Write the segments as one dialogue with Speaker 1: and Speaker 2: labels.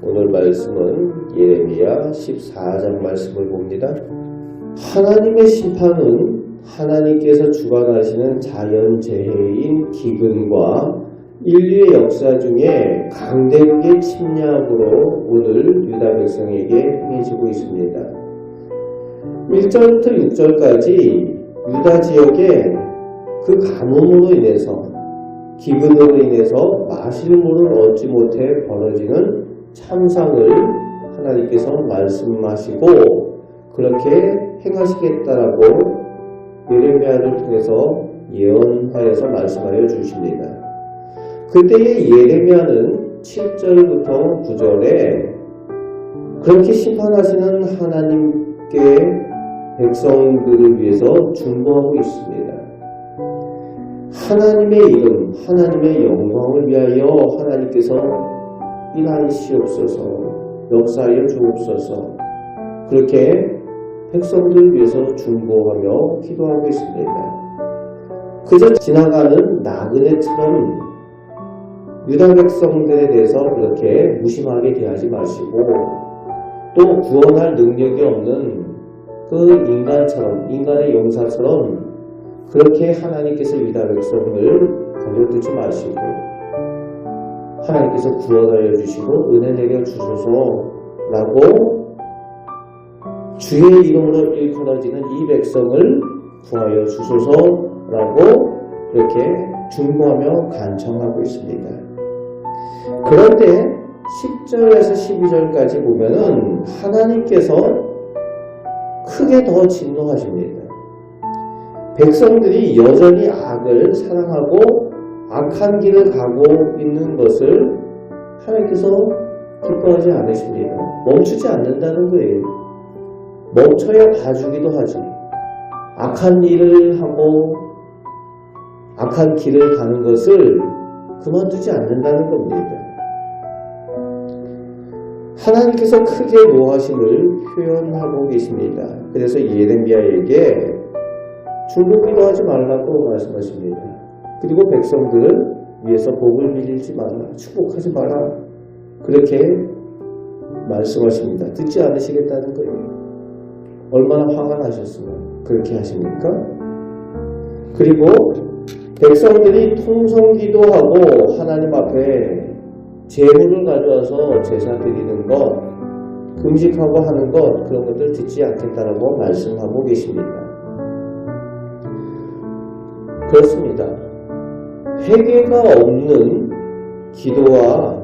Speaker 1: 오늘 말씀은 예레미야 14장 말씀을 봅니다. 하나님의 심판은 하나님께서 주관하시는 자연재해인 기근과 인류의 역사 중에 강대국의 침략으로 오늘 유다 백성에게 행해지고 있습니다. 1절부터 6절까지 유다 지역에 그 가뭄으로 인해서 기근으로 인해서 마실 물을 얻지 못해 벌어지는 참상을 하나님께서 말씀하시고 그렇게 행하시겠다라고 예레미야를 통해서 예언하여서 말씀하여 주십니다. 그때의 예레미야는 7절부터 9절에 그렇게 심판하시는 하나님께 백성들을 위해서 중보하고 있습니다. 하나님의 이름, 하나님의 영광을 위하여 하나님께서 일하시옵소서, 역사하여 주옵소서, 그렇게 백성들을 위해서 중보하며 기도하고 있습니다. 그저 지나가는 나그네처럼 유다 백성들에 대해서 그렇게 무심하게 대하지 마시고 또 구원할 능력이 없는 그 인간의 용사처럼 그렇게 하나님께서 유다 백성을 버려두지 마시고 하나님께서 구원하여 주시고 은혜 내려 주소서라고 주의 이름으로 일컬어지는 이 백성을 구하여 주소서라고 그렇게 중보하며 간청하고 있습니다. 그런데 10절에서 12절까지 보면은 하나님께서 크게 더 진노하십니다. 백성들이 여전히 악을 사랑하고 악한 길을 가고 있는 것을 하나님께서 기뻐하지 않으십니다. 멈추지 않는다는 거예요. 멈춰야 봐주기도 하지. 악한 일을 하고 악한 길을 가는 것을 그만두지 않는다는 겁니다. 하나님께서 크게 노하심을 표현하고 계십니다. 그래서 예레미야에게 중보기도 하지 말라고 말씀하십니다. 그리고 백성들을 위해서 복을 빌리지 마라, 축복하지 마라, 그렇게 말씀하십니다. 듣지 않으시겠다는 거예요. 얼마나 화가 나셨으면 그렇게 하십니까? 그리고 백성들이 통성기도하고 하나님 앞에 제물을 가져와서 제사 드리는 것, 금식하고 하는 것, 그런 것들 듣지 않겠다라고 말씀하고 계십니다. 그렇습니다. 회개가 없는 기도와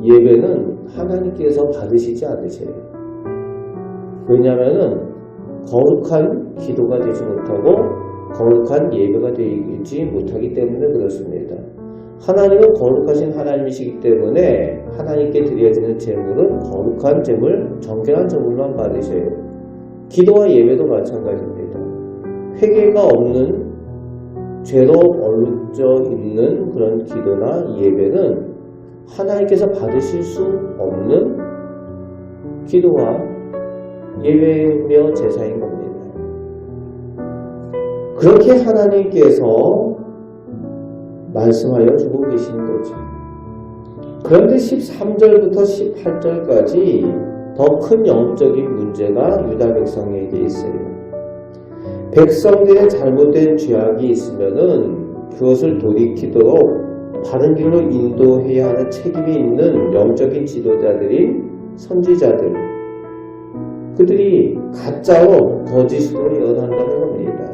Speaker 1: 예배는 하나님께서 받으시지 않으세요. 왜냐하면 거룩한 기도가 되지 못하고 거룩한 예배가 되지 못하기 때문에 그렇습니다. 하나님은 거룩하신 하나님이시기 때문에 하나님께 드려지는 제물은 거룩한 제물, 정결한 제물만 받으셔요. 기도와 예배도 마찬가지입니다. 회개가 없는 죄로 얼룩져 있는 그런 기도나 예배는 하나님께서 받으실 수 없는 기도와 예배며 제사인 겁니다. 그렇게 하나님께서 말씀하여 주고 계시는 거죠. 그런데 13절부터 18절까지 더 큰 영적인 문제가 유다 백성에게 있어요. 백성들의 잘못된 죄악이 있으면은 그것을 돌이키도록 바른 길로 인도해야 하는 책임이 있는 영적인 지도자들인 선지자들, 그들이 가짜로 거짓으로 예언한다는 겁니다.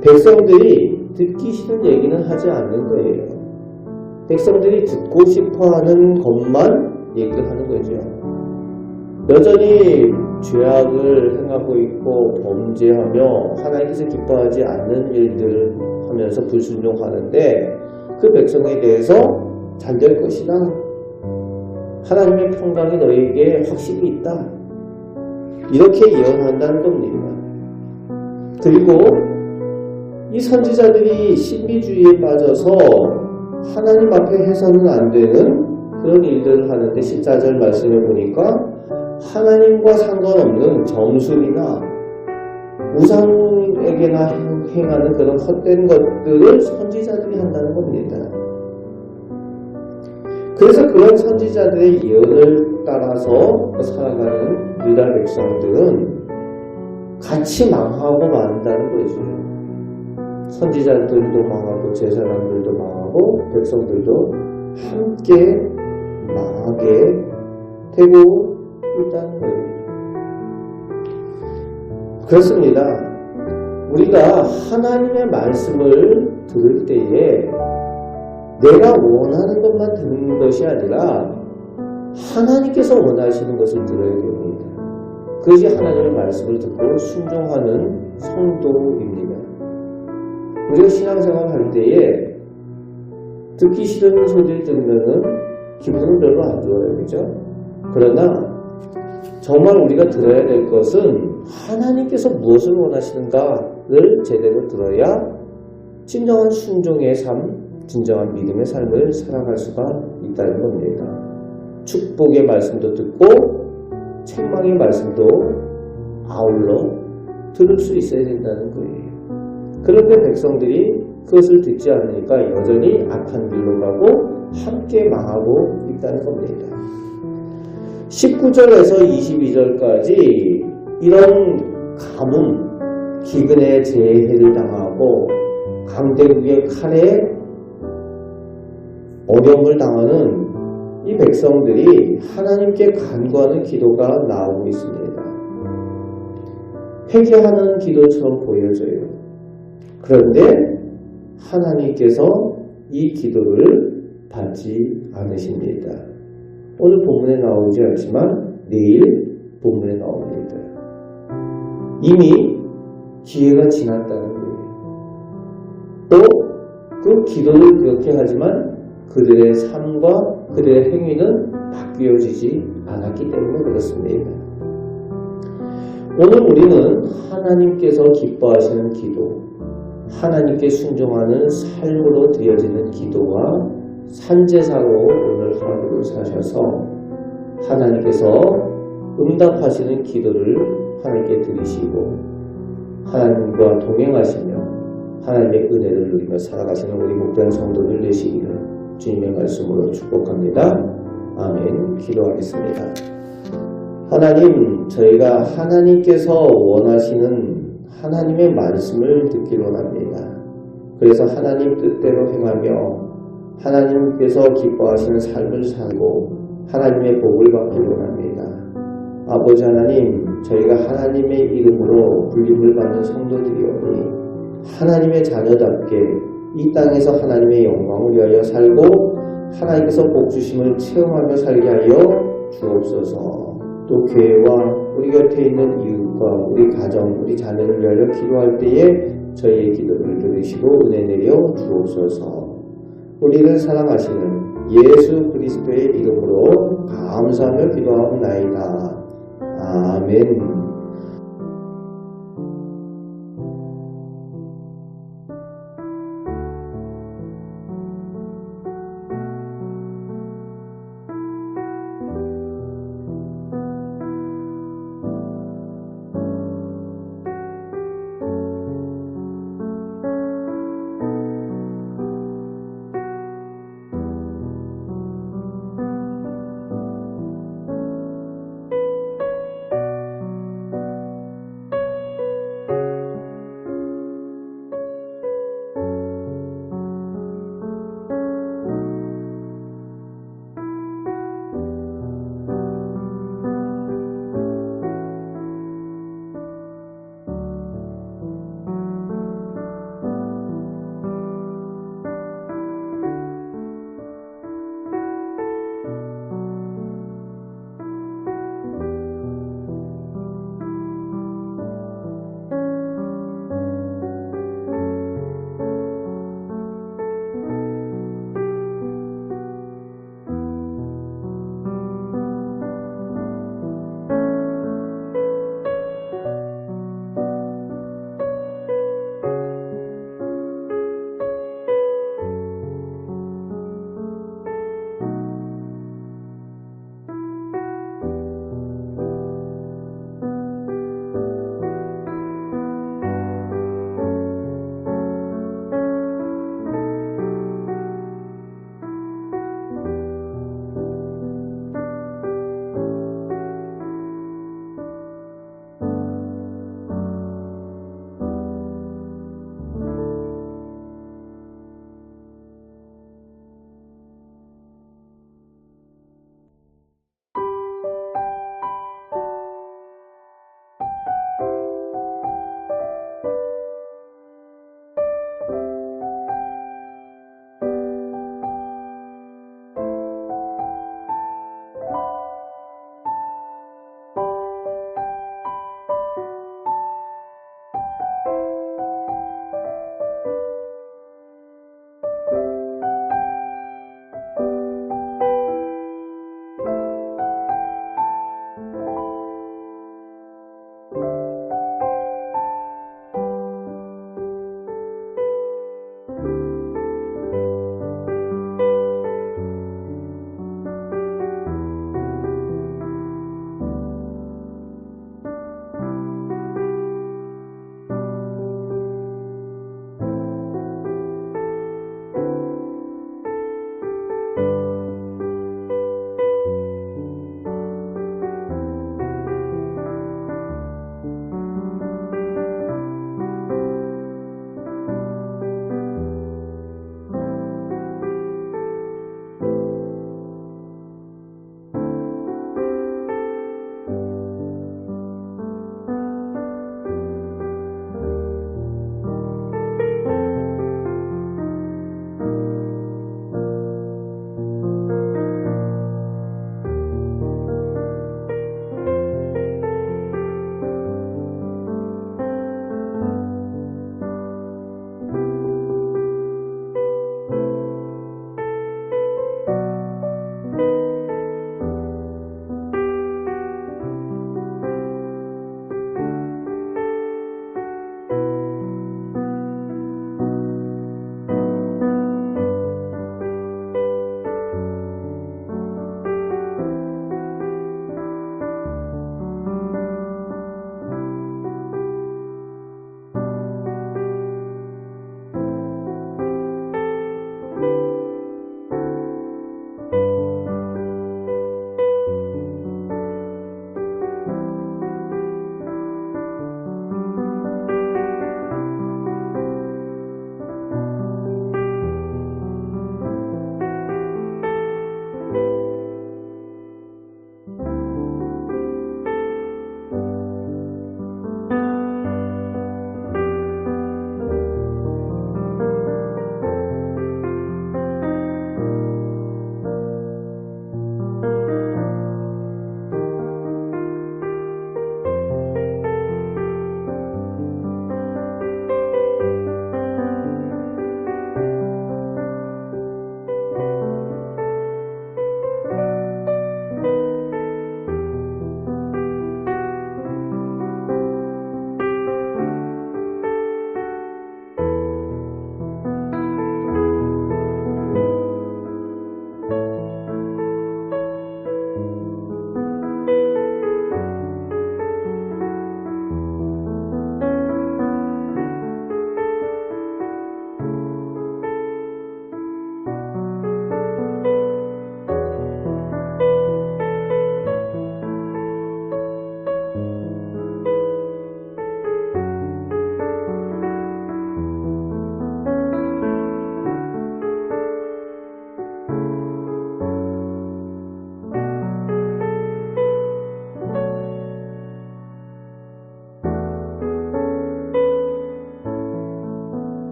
Speaker 1: 백성들이 듣기 싫은 얘기는 하지 않는 거예요. 백성들이 듣고 싶어하는 것만 얘기를 하는 거죠. 여전히 죄악을 행하고 있고 범죄하며 하나님께서 기뻐하지 않는 일들을 하면서 불순종하는데 그 백성에 대해서 잘 될 것이다, 하나님의 평강이 너에게 확실히 있다, 이렇게 예언한다는 겁니다. 그리고 이 선지자들이 신비주의에 빠져서 하나님 앞에 해서는 안 되는 그런 일들을 하는데 14절 말씀을 보니까 하나님과 상관없는 정술이나 우상에게나 행하는 그런 헛된 것들을 선지자들이 한다는 겁니다. 그래서 그런 선지자들의 예언을 따라서 살아가는 유다 백성들은 같이 망하고 만다는 거죠. 선지자들도 망하고 제사장들도 망하고 백성들도 함께 망하게 되고 있다는 거예요. 그렇습니다. 우리가 하나님의 말씀을 들을 때에 내가 원하는 것만 듣는 것이 아니라 하나님께서 원하시는 것을 들어야 됩니다. 그것이 하나님의 말씀을 듣고 순종하는 성도입니다. 우리가 신앙생활 할 때에 듣기 싫은 소리를 들으면은 기분은 별로 안 좋아요. 그죠? 그러나 정말 우리가 들어야 될 것은 하나님께서 무엇을 원하시는가를 제대로 들어야 진정한 순종의 삶, 진정한 믿음의 삶을 살아갈 수가 있다는 겁니다. 축복의 말씀도 듣고 책망의 말씀도 아울러 들을 수 있어야 된다는 거예요. 그런데 백성들이 그것을 듣지 않으니까 여전히 악한 길로 가고 함께 망하고 있다는 겁니다. 19절에서 22절까지 이런 가뭄, 기근의 재해를 당하고 강대국의 칼에 어려움을 당하는 이 백성들이 하나님께 간구하는 기도가 나오고 있습니다. 회개하는 기도처럼 보여져요. 그런데 하나님께서 이 기도를 받지 않으십니다. 오늘 본문에 나오지 않지만 내일 본문에 나옵니다. 이미 기회가 지났다는 거예요. 또 그 기도를 그렇게 하지만 그들의 삶과 그들의 행위는 바뀌어지지 않았기 때문에 그렇습니다. 오늘 우리는 하나님께서 기뻐하시는 기도, 하나님께 순종하는 삶으로 드려지는 기도와 산제사로 오늘 하루를 사셔서 하나님께서 응답하시는 기도를 하나님께 드리시고 하나님과 동행하시며 하나님의 은혜를 누리며 살아가시는 우리 목된 성도들 되시기를 주님의 말씀으로 축복합니다. 아멘. 기도하겠습니다. 하나님, 저희가 하나님께서 원하시는 하나님의 말씀을 듣기를 원합니다. 그래서 하나님 뜻대로 행하며 하나님께서 기뻐하시는 삶을 살고 하나님의 복을 받기를 원합니다. 아버지 하나님, 저희가 하나님의 이름으로 불림을 받는 성도들이오니 하나님의 자녀답게 이 땅에서 하나님의 영광을 위하여 살고 하나님께서 복 주심을 체험하며 살게 하여 주옵소서. 또 교회와 우리 곁에 있는 이웃과 우리 가정, 우리 자녀를 위하여 기도할 때에 저희의 기도를 들으시고 은혜 내려 주옵소서. 우리를 사랑하시는 예수 그리스도의 이름으로 감사하며 기도하옵나이다. 아멘.